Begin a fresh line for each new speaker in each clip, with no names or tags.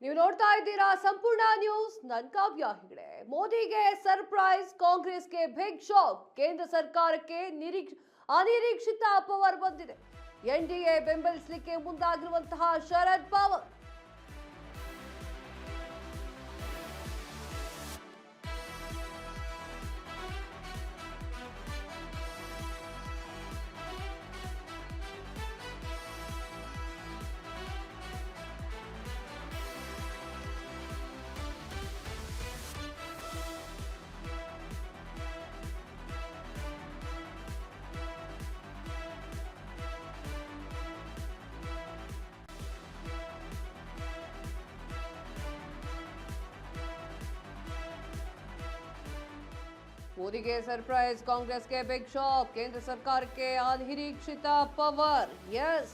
ನೀವು ನೋಡ್ತಾ ಇದ್ದೀರಾ ಸಂಪೂರ್ಣ ನ್ಯೂಸ್. ನನ್ ಕಾವ್ಯ ಹೆಗಡೆ. ಮೋದಿಗೆ ಸರ್ಪ್ರೈಸ್, ಕಾಂಗ್ರೆಸ್ಗೆ ಬಿಗ್ ಶಾಕ್. ಕೇಂದ್ರ ಸರ್ಕಾರಕ್ಕೆ ಅನಿರೀಕ್ಷಿತ ಪವರ್ ಬಂದಿದೆ. ಎನ್ಡಿಎ ಬೆಂಬಲಿಸಲಿಕ್ಕೆ ಮುಂದಾಗಿರುವಂತಹ ಶರದ್ ಪವಾರ್. ಮೋದಿಗೆ ಸರ್ಪ್ರೈಸ್, ಕಾಂಗ್ರೆಸ್ಗೆ ಬಿಗ್ ಶಾಕ್. ಕೇಂದ್ರ ಸರ್ಕಾರಕ್ಕೆ ಅನಿರೀಕ್ಷಿತ ಪವರ್. ಎಸ್,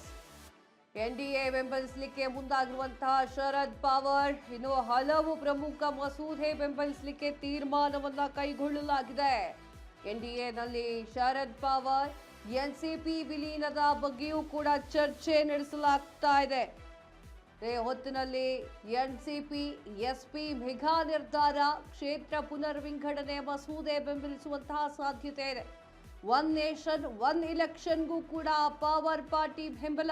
ಎನ್ಡಿಎ ಬೆಂಬಲಿಸಲಿಕ್ಕೆ ಮುಂದಾಗಿರುವಂತಹ ಶರದ್ ಪವಾರ್. ಇನ್ನು ಹಲವು ಪ್ರಮುಖ ಮಸೂದೆ ಬೆಂಬಲಿಸಲಿಕ್ಕೆ ತೀರ್ಮಾನವನ್ನ ಕೈಗೊಳ್ಳಲಾಗಿದೆ. ಎನ್ಡಿಎನಲ್ಲಿ ಶರದ್ ಪವಾರ್, ಎನ್ಸಿಪಿ ವಿಲೀನದ ಬಗ್ಗೆಯೂ ಕೂಡ ಚರ್ಚೆ ನಡೆಸಲಾಗ್ತಾ ಇದೆ. ಹೊತ್ತಿನಲ್ಲಿ ಎನ್ಸಿಪಿ ಎಸ್ಪಿ ಮೆಗಾ ನಿರ್ಧಾರ, ಕ್ಷೇತ್ರ ಪುನರ್ವಿಂಗಡಣೆ ಮಸೂದೆ ಬೆಂಬಲಿಸುವಂತಹ ಸಾಧ್ಯತೆ ಇದೆ. ಒನ್ ನೇಷನ್ ಒನ್ ಇಲೆಕ್ಷನ್ಗೂ ಕೂಡ ಪವಾರ್ ಪಾರ್ಟಿ ಬೆಂಬಲ.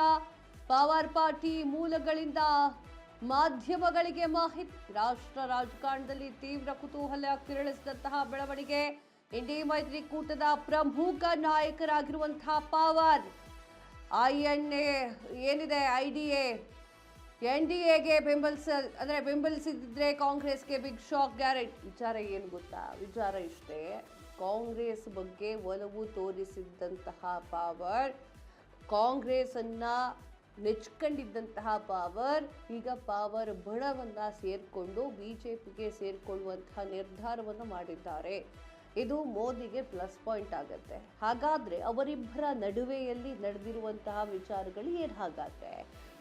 ಪವಾರ್ ಪಾರ್ಟಿ ಮೂಲಗಳಿಂದ ಮಾಧ್ಯಮಗಳಿಗೆ ಮಾಹಿತಿ. ರಾಷ್ಟ್ರ ರಾಜಕಾರಣದಲ್ಲಿ ತೀವ್ರ ಕುತೂಹಲ ಕೆರಳಿಸಿದಂತಹ ಬೆಳವಣಿಗೆ. ಇಂಡಿ ಮೈತ್ರಿಕೂಟದ ಪ್ರಮುಖ ನಾಯಕರಾಗಿರುವಂತಹ ಪವಾರ್, ಐಡಿಎ ಎನ್ಡಿಎಗೆ ಬೆಂಬಲಿಸಿದ್ರೆ ಕಾಂಗ್ರೆಸ್ಗೆ ಬಿಗ್ ಶಾಕ್ ಗ್ಯಾರಂಟಿ. ವಿಚಾರ ಏನು ಗೊತ್ತಾ? ವಿಚಾರ ಇಷ್ಟೇ, ಕಾಂಗ್ರೆಸ್ ಬಗ್ಗೆ ಒಲವು ತೋರಿಸಿದ್ದಂತಹ ಪವಾರ್, ಕಾಂಗ್ರೆಸ್ ಅನ್ನ ನೆಚ್ಕೊಂಡಿದ್ದಂತಹ ಪವಾರ್, ಈಗ ಪವಾರ್ ಬಣವನ್ನ ಸೇರ್ಕೊಂಡು ಬಿಜೆಪಿಗೆ ಸೇರ್ಕೊಳ್ಳುವಂತಹ ನಿರ್ಧಾರವನ್ನು ಮಾಡಿದ್ದಾರೆ. ಇದು ಮೋದಿಗೆ ಪ್ಲಸ್ ಪಾಯಿಂಟ್ ಆಗುತ್ತೆ. ಹಾಗಾದ್ರೆ ಅವರಿಬ್ಬರ ನಡುವೆಯಲ್ಲಿ ನಡೆದಿರುವಂತಹ ವಿಚಾರಗಳು ಏನು? ಹಾಗಾದ್ರೆ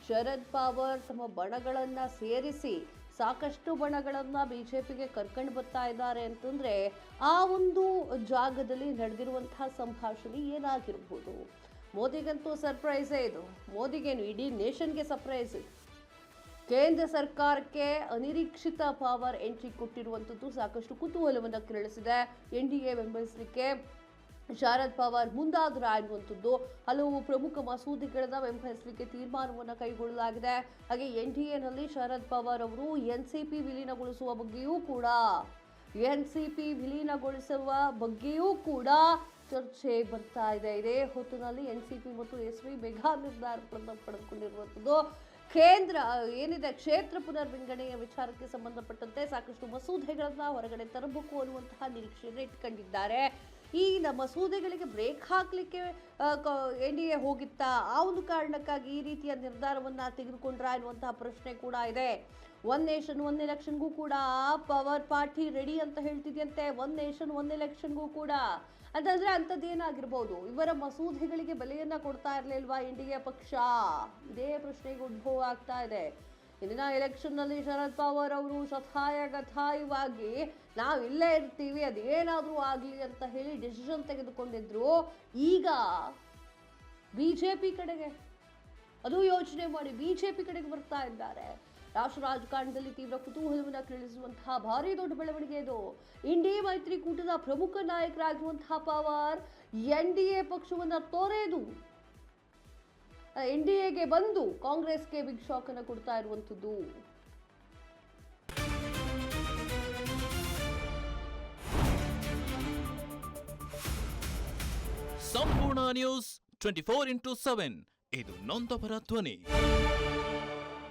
ಶರದ್ ಪವಾರ್ ತಮ್ಮ ಬಣಗಳನ್ನ ಸೇರಿಸಿ ಸಾಕಷ್ಟು ಬಣಗಳನ್ನ ಬಿಜೆಪಿಗೆ ಕರ್ಕೊಂಡು ಬರ್ತಾ ಇದ್ದಾರೆ ಅಂತಂದ್ರೆ ಆ ಒಂದು ಜಾಗದಲ್ಲಿ ನಡೆದಿರುವಂತಹ ಸಂಭಾಷಣೆ ಏನಾಗಿರ್ಬೋದು? ಮೋದಿಗಂತೂ ಸರ್ಪ್ರೈಸೇ ಇದು. ಮೋದಿಗೇನು, ಇಡೀ ನೇಷನ್ಗೆ ಸರ್ಪ್ರೈಸ್ ಇದು. ಕೇಂದ್ರ ಸರ್ಕಾರಕ್ಕೆ ಅನಿರೀಕ್ಷಿತ ಪವರ್ ಎಂಟ್ರಿ ಕೊಟ್ಟಿರುವಂಥದ್ದು ಸಾಕಷ್ಟು ಕುತೂಹಲವನ್ನು ಕೆರಳಿಸಿದೆ. ಎನ್ಡಿಎ ಬೆಂಬಲಿಸಲಿಕ್ಕೆ ಶರದ್ ಪವಾರ್ ಮುಂದಾದ್ರ ಅನ್ನುವಂಥದ್ದು, ಹಲವು ಪ್ರಮುಖ ಮಸೂದೆಗಳನ್ನ ಬೆಂಬಲಿಸಲಿಕ್ಕೆ ತೀರ್ಮಾನವನ್ನು ಕೈಗೊಳ್ಳಲಾಗಿದೆ. ಹಾಗೆ ಎನ್ಡಿಎನಲ್ಲಿ ಶರದ್ ಪವಾರ್ ಅವರು ಎನ್ಸಿಪಿ ವಿಲೀನಗೊಳಿಸುವ ಬಗ್ಗೆಯೂ ಕೂಡ ಚರ್ಚೆ ಬರ್ತಾ ಇದೆ. ಇದೇ ಹೊತ್ತಿನಲ್ಲಿ ಎನ್ಸಿಪಿ ಮತ್ತು ಎಸ್ಪಿ ಮೆಗಾ ನಿರ್ಧಾರವನ್ನು ಪಡೆದುಕೊಂಡಿರುವಂಥದ್ದು. ಕ್ಷೇತ್ರ ಪುನರ್ವಿಂಗಡಣೆಯ ವಿಚಾರಕ್ಕೆ ಸಂಬಂಧಪಟ್ಟಂತೆ ಸಾಕಷ್ಟು ಮಸೂದೆಗಳನ್ನ ಹೊರಗಡೆ ತರಬೇಕು ಅನ್ನುವಂತಹ ನಿರೀಕ್ಷೆಯನ್ನು ಇಟ್ಕೊಂಡಿದ್ದಾರೆ. ಈ ಮಸೂದೆಗಳಿಗೆ ಬ್ರೇಕ್ ಹಾಕಲಿಕ್ಕೆ ಎನ್ಡಿಎ ಹೋಗಿತ್ತಾ? ಆ ಒಂದು ಕಾರಣಕ್ಕಾಗಿ ಈ ರೀತಿಯ ನಿರ್ಧಾರವನ್ನ ತೆಗೆದುಕೊಂಡ್ರ ಎನ್ನುವಂತಹ ಪ್ರಶ್ನೆ ಕೂಡ ಇದೆ. ಒನ್ ನೇಷನ್ ಒನ್ ಎಲೆಕ್ಷನ್ಗೂ ಕೂಡ ಪವರ್ ಪಾರ್ಟಿ ರೆಡಿ ಅಂತ ಹೇಳ್ತಿದ್ಯಂತೆ. ಒನ್ ನೇಷನ್ ಒನ್ ಎಲೆಕ್ಷನ್ಗೂ ಕೂಡ ಅಂತಂದ್ರೆ ಅಂಥದ್ದೇನಾಗಿರ್ಬೋದು? ಇವರ ಮಸೂದೆಗಳಿಗೆ ಬೆಲೆಯನ್ನ ಕೊಡ್ತಾ ಇರಲಿಲ್ವಾ ಎನ್ಡಿಎ ಪಕ್ಷ? ಇದೇ ಪ್ರಶ್ನೆಗೆ ಉದ್ಭವ ಆಗ್ತಾ ಇದೆ. ಇಂದಿನ ಎಲೆಕ್ಷನ್ನಲ್ಲಿ ಶರದ್ ಪವಾರ್ ಅವರು ಗಥಾಯವಾಗಿ ನಾವು ಇಲ್ಲೇ ಇರ್ತೀವಿ, ಅದೇನಾದರೂ ಆಗಲಿ ಅಂತ ಹೇಳಿ ಡಿಸಿಷನ್ ತೆಗೆದುಕೊಂಡಿದ್ರು. ಈಗ ಬಿಜೆಪಿ ಕಡೆಗೆ, ಅದು ಯೋಚನೆ ಮಾಡಿ, ಬಿಜೆಪಿ ಕಡೆಗೆ ಬರ್ತಾ ಇದ್ದಾರೆ. ರಾಷ್ಟ್ರ ರಾಜಕಾರಣದಲ್ಲಿ ತೀವ್ರ ಕುತೂಹಲವನ್ನು ಕೆರಳಿಸುವಂತಹ ಭಾರಿ ದೊಡ್ಡ ಬೆಳವಣಿಗೆ ಇದು. ಇಂಡಿ ಮೈತ್ರಿಕೂಟದ ಪ್ರಮುಖ ನಾಯಕರಾಗಿರುವಂತಹ ಪವಾರ್ ಎನ್ಡಿಎ ಪಕ್ಷವನ್ನು ತೊರೆದು ಎನ್ಡಿಎಗೆ ಬಂದು ಕಾಂಗ್ರೆಸ್ಗೆ ಬಿಗ್ ಶಾಕ್ ಅನ್ನು ಕೊಡ್ತಾ ಇರುವಂತದ್ದು.
ಸಂಪೂರ್ಣ ನ್ಯೂಸ್ 24x7 ಇದು ನೊಂದವರ ಧ್ವನಿ.